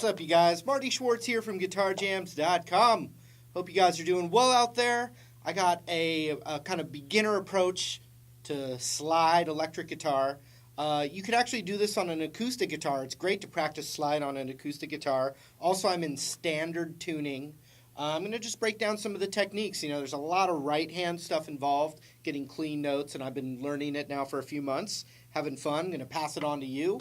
What's up, you guys? Marty Schwartz here from GuitarJams.com. Hope you guys are doing well out there. I got a kind of beginner approach to slide electric guitar. You could actually do this on an acoustic guitar. It's great to practice slide on an acoustic guitar. Also, I'm in standard tuning. I'm going to just break down some of the techniques. You know, there's a lot of right-hand stuff involved, getting clean notes, and I've been learning it now for a few months, having fun. I'm going to pass it on to you.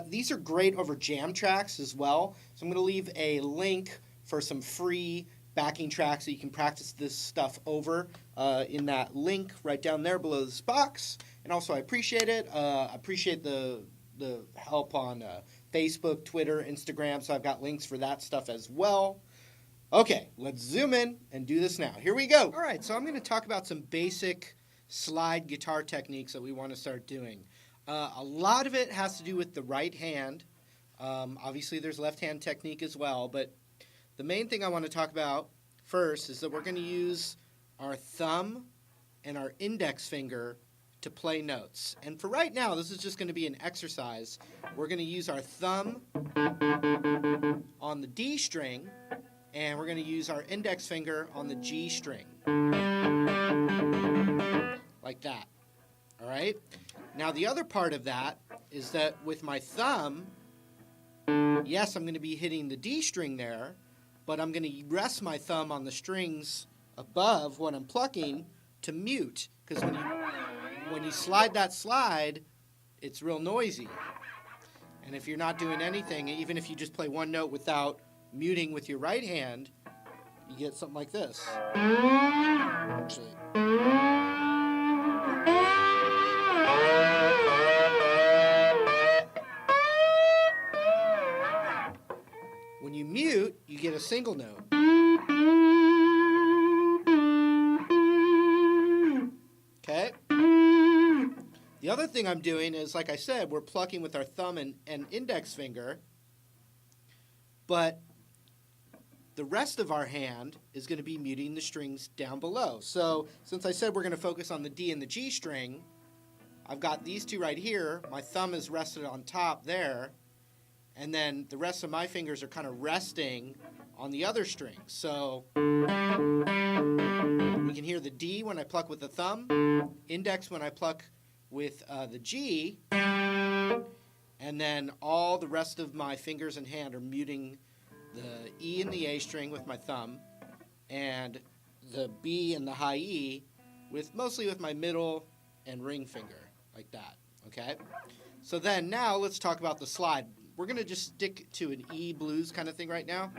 These are great over jam tracks as well, so I'm going to leave a link for some free backing tracks so you can practice this stuff over in that link right down there below this box. And also, I appreciate it. I appreciate the help on Facebook, Twitter, Instagram, so I've got links for that stuff as well. Okay, let's zoom in and do this now. Here we go. All right, so I'm going to talk about some basic slide guitar techniques that we want to start doing. A lot of it has to do with the right hand. Obviously, there's left-hand technique as well, but the main thing I want to talk about first is that we're going to use our thumb and our index finger to play notes. And for right now, this is just going to be an exercise. We're going to use our thumb on the D string, and we're going to use our index finger on the G string. Like that. All right? Now, the other part of that is that with my thumb, yes, I'm going to be hitting the D string there, but I'm going to rest my thumb on the strings above what I'm plucking to mute, because when you slide that slide, it's real noisy. And if you're not doing anything, even if you just play one note without muting with your right hand, you get something like this. Actually. When you mute, you get a single note. Okay? The other thing I'm doing is, like I said, we're plucking with our thumb and index finger, but the rest of our hand is going to be muting the strings down below. So, since I said we're going to focus on the D and the G string, I've got these two right here. My thumb is rested on top there, and then the rest of my fingers are kind of resting on the other strings. So, we can hear the D when I pluck with the thumb, index when I pluck with the G, and then all the rest of my fingers and hand are muting the E and the A string with my thumb, and the B and the high E mostly with my middle and ring finger, like that, okay? So then now let's talk about the slide. We're going to just stick to an E blues kind of thing right now.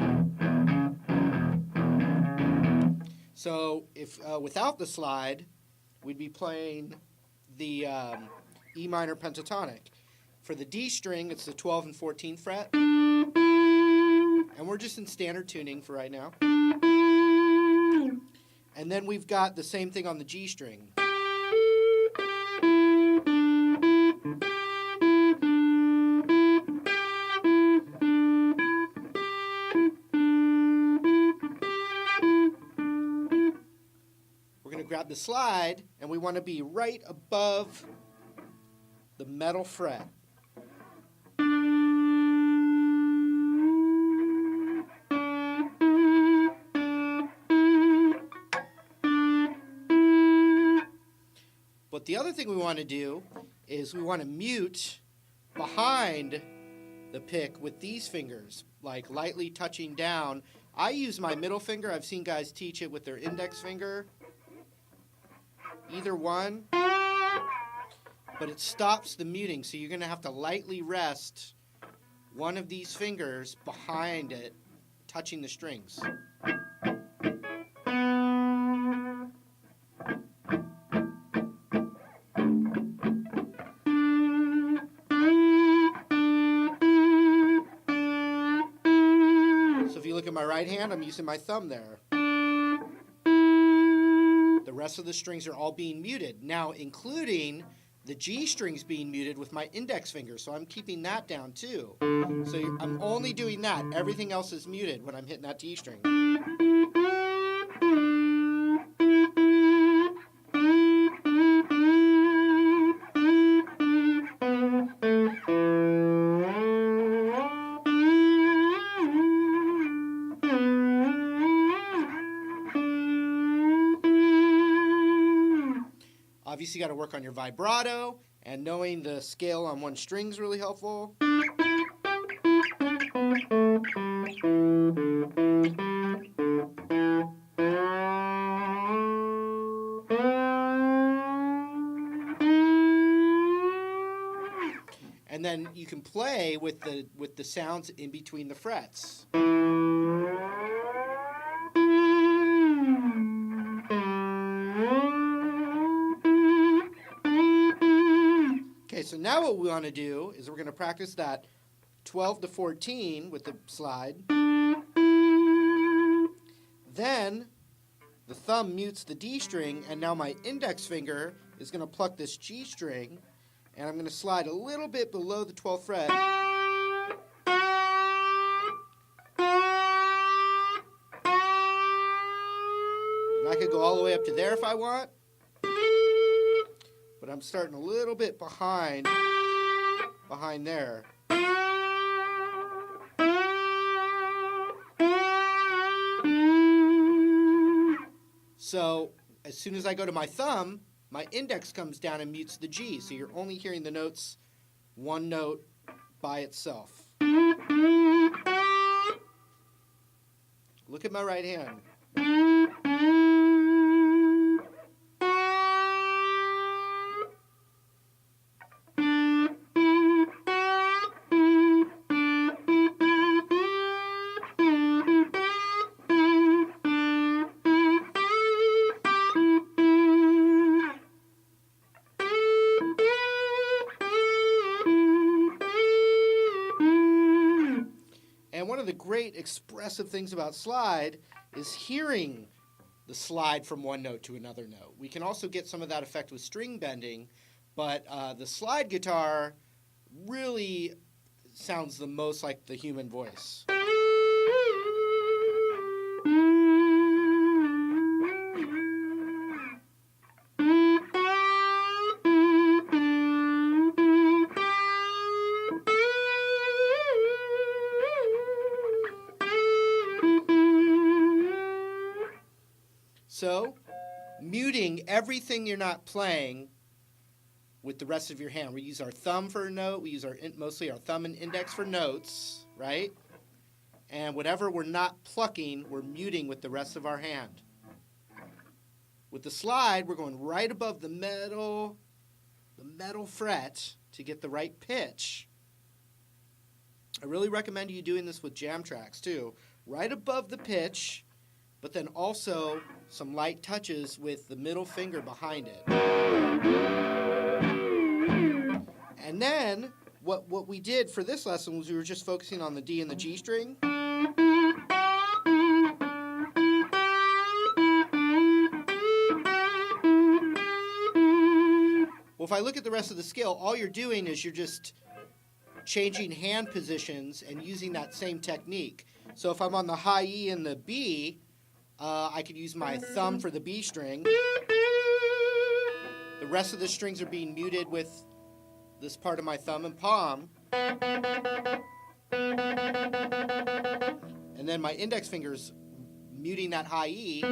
So if without the slide, we'd be playing the E minor pentatonic. For the D string, it's the 12th and 14th fret. And we're just in standard tuning for right now. And then we've got the same thing on the G string. We're going to grab the slide, and we want to be right above the metal fret. But the other thing we want to do is we want to mute behind the pick with these fingers, like lightly touching down. I use my middle finger. I've seen guys teach it with their index finger. Either one. But it stops the muting, so you're going to have to lightly rest one of these fingers behind it, touching the strings. So if you look at my right hand, I'm using my thumb there. The rest of the strings are all being muted. Now, including the G string's being muted with my index finger, so I'm keeping that down too. So I'm only doing that. Everything else is muted when I'm hitting that G string. obviously got to work on your vibrato, and knowing the scale on one string is really helpful. And then you can play with the sounds in between the frets. Okay, so now what we want to do is we're going to practice that 12 to 14 with the slide. Then the thumb mutes the D string, and now my index finger is going to pluck this G string, and I'm going to slide a little bit below the 12th fret. And I could go all the way up to there if I want, but I'm starting a little bit behind there. So as soon as I go to my thumb, my index comes down and mutes the G, so you're only hearing the notes one note by itself. Look at my right hand. And one of the great expressive things about slide is hearing the slide from one note to another note. We can also get some of that effect with string bending, but the slide guitar really sounds the most like the human voice. So, muting everything you're not playing with the rest of your hand. We use our thumb for a note. We use mostly our thumb and index for notes, right? And whatever we're not plucking, we're muting with the rest of our hand. With the slide, we're going right above the metal fret to get the right pitch. I really recommend you doing this with jam tracks too. Right above the pitch, but then also some light touches with the middle finger behind it. And then what we did for this lesson was we were just focusing on the D and the G string. Well, if I look at the rest of the scale, all you're doing is you're just changing hand positions and using that same technique. So if I'm on the high E and the B, I could use my thumb for the B string. The rest of the strings are being muted with this part of my thumb and palm. And then my index finger's muting that high E.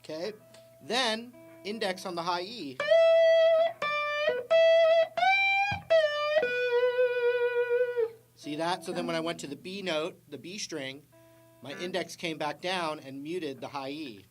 Okay, then index on the high E. See that? So then when I went to the B note, the B string, my index came back down and muted the high E.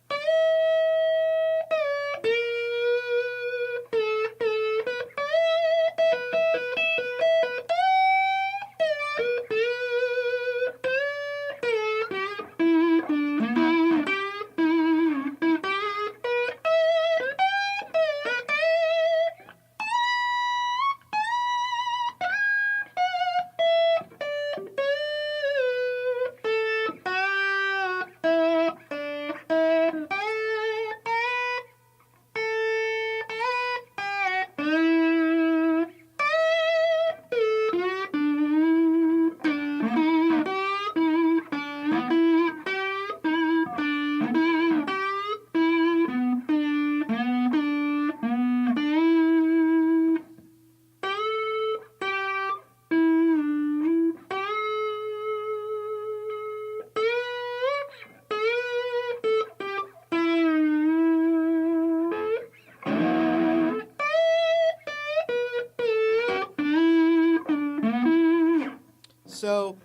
So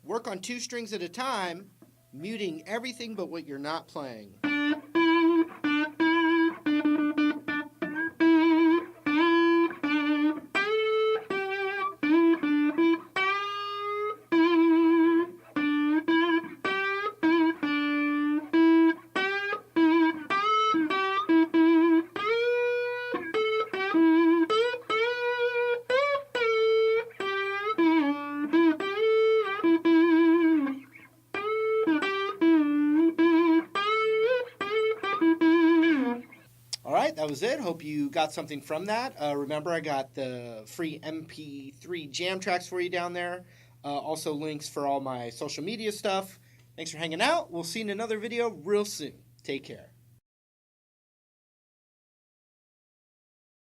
work on 2 strings at a time, muting everything but what you're not playing. All right, that was it. Hope you got something from that. Remember, I got the free MP3 jam tracks for you down there. Also links for all my social media stuff. Thanks for hanging out. We'll see you in another video real soon. Take care.